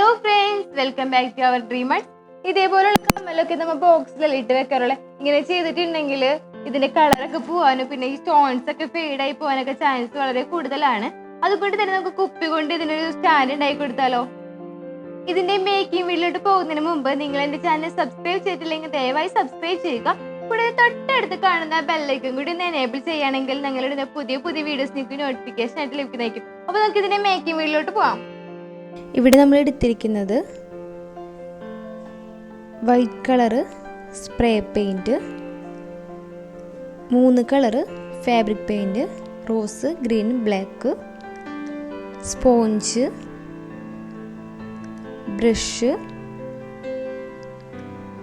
Hello friends, welcome back to our Dreamers. ഇതേപോലുള്ള കമ്മലൊക്കെ നമ്മൾ ബോക്സിൽ ഇട്ട് വെക്കാറുള്ള ഇങ്ങനെ ചെയ്തിട്ടുണ്ടെങ്കിൽ ഇതിന്റെ കളറൊക്കെ പോവാനും പിന്നെ ഈ സ്റ്റോൺസ് ഒക്കെ ഫെയ്ഡ് ആയി പോകാനൊക്കെ ചാൻസ് വളരെ കൂടുതലാണ്. അതുകൊണ്ട് തന്നെ നമുക്ക് കുപ്പി കൊണ്ട് ഇതിനൊരു സ്റ്റാൻഡ് ഉണ്ടാക്കി കൊടുത്താലോ. ഇതിന്റെ മേക്കിംഗ് വീഡിയോയിലോട്ട് പോകുന്നതിന് മുമ്പ് നിങ്ങൾ എന്റെ ചാനൽ സബ്സ്ക്രൈബ് ചെയ്തിട്ടില്ലെങ്കിൽ ദയവായി സബ്സ്ക്രൈബ് ചെയ്യുക. കൂടാതെ തൊട്ടടുത്ത് കാണുന്ന ബെല്ലൈക്കൺ കൂടി ഒന്ന് എനേബിൾ ചെയ്യുകയാണെങ്കിൽ ഞങ്ങളുടെ പുതിയ വീഡിയോസ് നിങ്ങൾക്ക് നോട്ടിഫിക്കേഷൻ ആയിട്ട് ലഭിക്കുന്നതായിരിക്കും. അപ്പോൾ നമുക്ക് ഇതിന്റെ മേക്കിംഗ് വീഡിയോയിലോട്ട് പോകാം. ഇവിടെ നമ്മൾ എടുത്തിരിക്കുന്നത് white colour spray paint, 3 colour fabric paint, rose, green, black, sponge, brush,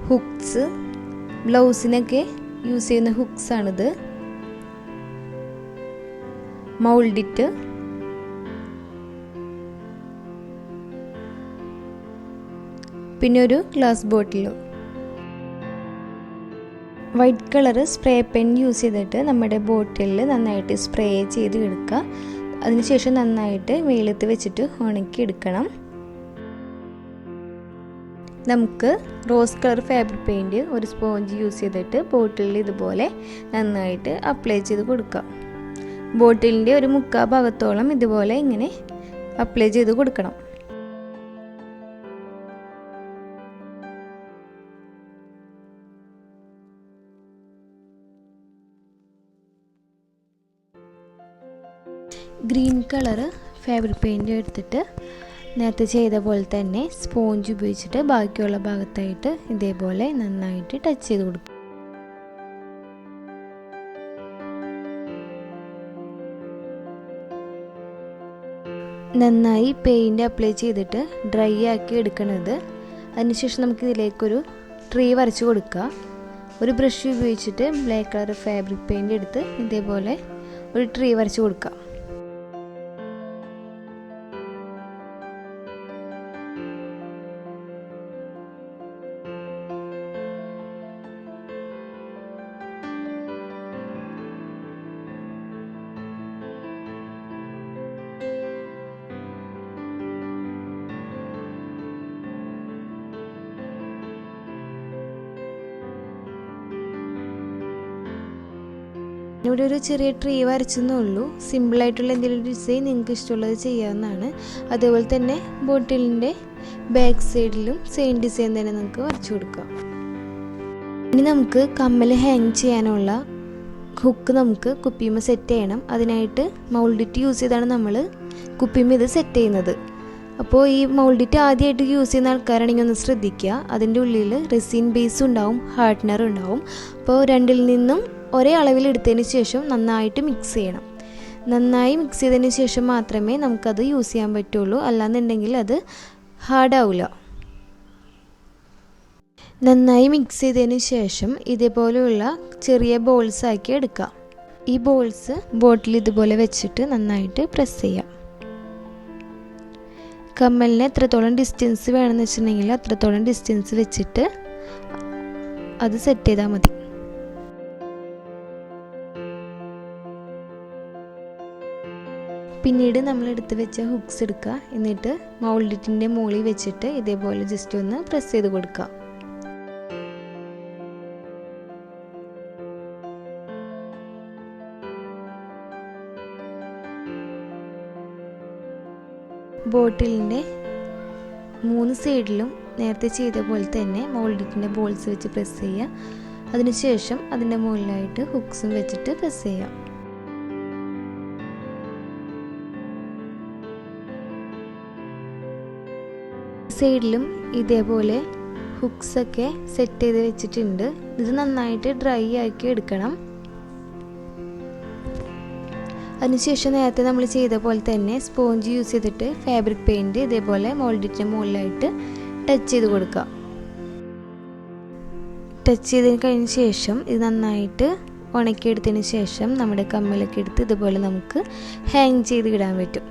hooks, ബ്ലൗസിനൊക്കെ യൂസ് ചെയ്യുന്ന ഹുക്സാണിത്, മൗൾഡിറ്റ്, പിന്നെ ഒരു glass bottle. White colour spray pen use ചെയ്തിട്ട് നമ്മുടെ ബോട്ടിലിൽ നന്നായിട്ട് സ്പ്രേ ചെയ്ത് എടുക്കുക. അതിനുശേഷം നന്നായിട്ട് വെയിലത്ത് വെച്ചിട്ട് ഉണക്കി എടുക്കണം. നമുക്ക് റോസ് കളർ ഫാബ്രിക് പെയിൻറ്റ് ഒരു സ്പോഞ്ച് യൂസ് ചെയ്തിട്ട് ബോട്ടിലിൽ ഇതുപോലെ നന്നായിട്ട് അപ്ലൈ ചെയ്ത് കൊടുക്കാം. ബോട്ടിലിൻ്റെ ഒരു 3/4 ഭാഗത്തോളം ഇതുപോലെ ഇങ്ങനെ അപ്ലൈ ചെയ്ത് കൊടുക്കണം. ഗ്രീൻ കളറ് ഫാബ്രിക് പെയിൻറ്റ് എടുത്തിട്ട് നേരത്തെ ചെയ്ത പോലെ തന്നെ സ്പോഞ്ച് ഉപയോഗിച്ചിട്ട് ബാക്കിയുള്ള ഭാഗത്തായിട്ട് ഇതേപോലെ നന്നായിട്ട് ടച്ച് ചെയ്ത് കൊടുക്കും. നന്നായി പെയിൻറ്റ് അപ്ലൈ ചെയ്തിട്ട് ഡ്രൈ ആക്കി എടുക്കണത്. അതിനുശേഷം നമുക്ക് ഇതിലേക്കൊരു ട്രീ വരച്ച് കൊടുക്കുക. ഒരു ബ്രഷ് ഉപയോഗിച്ചിട്ട് ബ്ലാക്ക് കളർ ഫാബ്രിക് പെയിൻറ്റ് എടുത്ത് ഇതേപോലെ ഒരു ട്രീ വരച്ച് കൊടുക്കുക. ഇവിടെ ഒരു ചെറിയ ട്രീ വരച്ചെന്നേ ഉള്ളൂ. സിമ്പിളായിട്ടുള്ള എന്തെങ്കിലും ഡിസൈൻ നിങ്ങൾക്ക് ഇഷ്ടമുള്ളത് ചെയ്യാവുന്നതാണ്. അതേപോലെ തന്നെ ബോട്ടിലിൻ്റെ ബാക്ക് സൈഡിലും സെയിം ഡിസൈൻ തന്നെ നമുക്ക് വരച്ചു കൊടുക്കാം. ഇനി നമുക്ക് കമ്മൽ ഹാങ് ചെയ്യാനുള്ള ഹുക്ക് നമുക്ക് കുപ്പിയുമ്മ സെറ്റ് ചെയ്യണം. അതിനായിട്ട് മൗൾഡിറ്റ് യൂസ് ചെയ്താണ് നമ്മൾ കുപ്പിയുമ്മ ഇത് സെറ്റ് ചെയ്യുന്നത്. അപ്പോൾ ഈ മൗൾഡിറ്റ് ആദ്യമായിട്ട് യൂസ് ചെയ്യുന്ന ആൾക്കാരാണെങ്കിൽ ഒന്ന് ശ്രദ്ധിക്കുക. അതിൻ്റെ ഉള്ളിൽ റെസിൻ ബേസ് ഉണ്ടാവും, ഹാർഡ്നർ ഉണ്ടാവും. അപ്പോൾ രണ്ടിൽ നിന്നും ഒരേ അളവിൽ എടുത്തതിന് ശേഷം നന്നായിട്ട് മിക്സ് ചെയ്യണം. നന്നായി മിക്സ് ചെയ്തതിന് ശേഷം മാത്രമേ നമുക്കത് യൂസ് ചെയ്യാൻ പറ്റുള്ളൂ. അല്ലാന്നുണ്ടെങ്കിൽ അത് ഹാർഡാവില്ല. നന്നായി മിക്സ് ചെയ്തതിന് ശേഷം ഇതേപോലെയുള്ള ചെറിയ ബോൾസ് ആക്കി എടുക്കാം. ഈ ബോൾസ് ബോട്ടിൽ ഇതുപോലെ വെച്ചിട്ട് നന്നായിട്ട് പ്രസ് ചെയ്യാം. കമ്മലിന് എത്രത്തോളം ഡിസ്റ്റൻസ് വേണമെന്ന് വെച്ചിട്ടുണ്ടെങ്കിൽ അത്രത്തോളം ഡിസ്റ്റൻസ് വെച്ചിട്ട് അത് സെറ്റ് ചെയ്താൽ മതി. പിന്നീട് നമ്മൾ എടുത്ത് വെച്ച ഹുക്സ് എടുക്കുക. എന്നിട്ട് മൗൾഡിറ്റിൻ്റെ മുകളിൽ വെച്ചിട്ട് ഇതേപോലെ ജസ്റ്റ് ഒന്ന് പ്രസ് ചെയ്ത് കൊടുക്കുക. ബോട്ടിലിൻ്റെ 3 സൈഡിലും നേരത്തെ ചെയ്ത പോലെ തന്നെ മൗൾഡിറ്റിൻ്റെ ബോൾസ് വെച്ച് പ്രസ് ചെയ്യുക. അതിനുശേഷം അതിൻ്റെ മുകളിലായിട്ട് ഹുക്സും വെച്ചിട്ട് പ്രസ് ചെയ്യുക. സൈഡിലും ഇതേപോലെ ഹുക്സൊക്കെ സെറ്റ് ചെയ്ത് വെച്ചിട്ടുണ്ട്. ഇത് നന്നായിട്ട് ഡ്രൈ ആക്കി എടുക്കണം. അതിനുശേഷം നേരത്തെ നമ്മൾ ചെയ്ത പോലെ തന്നെ സ്പോഞ്ച് യൂസ് ചെയ്തിട്ട് ഫാബ്രിക് പെയിൻറ്റ് ഇതേപോലെ മൗൾഡിറ്റിൻ്റെ മുകളിലായിട്ട് ടച്ച് ചെയ്ത് കൊടുക്കുക. ടച്ച് ചെയ്തതിന് കഴിഞ്ഞ ശേഷം ഇത് നന്നായിട്ട് ഉണക്കിയെടുത്തതിന് ശേഷം നമ്മുടെ കമ്മലൊക്കെ എടുത്ത് ഇതുപോലെ നമുക്ക് ഹാങ് ചെയ്ത് ഇടാൻ പറ്റും.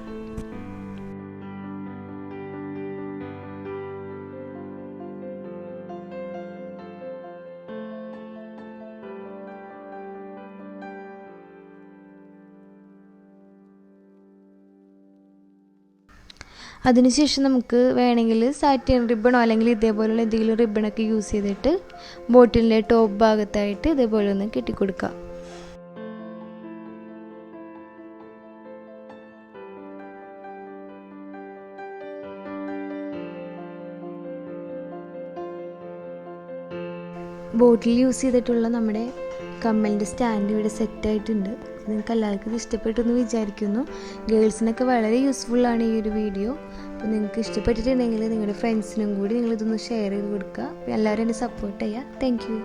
അതിനുശേഷം നമുക്ക് വേണമെങ്കിൽ സാറ്റിൻ റിബണോ അല്ലെങ്കിൽ ഇതേപോലുള്ള എന്തെങ്കിലും റിബണൊക്കെ യൂസ് ചെയ്തിട്ട് ബോട്ടിലിൻ്റെ ടോപ്പ് ഭാഗത്തായിട്ട് ഇതേപോലെ ഒന്ന് കെട്ടിക്കൊടുക്കാം. ബോട്ടിൽ യൂസ് ചെയ്തിട്ടുള്ള നമ്മുടെ കമ്മലിൻ്റെ സ്റ്റാൻഡ് ഇവിടെ സെറ്റായിട്ടുണ്ട്. നിങ്ങൾക്ക് എല്ലാവർക്കും ഇത് ഇഷ്ടപ്പെട്ടെന്ന് വിചാരിക്കുന്നു. ഗേൾസിനൊക്കെ വളരെ യൂസ്ഫുള്ളാണ് ഈ ഒരു വീഡിയോ. അപ്പോൾ നിങ്ങൾക്ക് ഇഷ്ടപ്പെട്ടിട്ടുണ്ടെങ്കിൽ നിങ്ങളുടെ ഫ്രണ്ട്സിനും കൂടി നിങ്ങളിതൊന്ന് ഷെയർ ചെയ്ത് കൊടുക്കുക. എല്ലാവരും എന്നെ സപ്പോർട്ട് ചെയ്യുക. Thank you.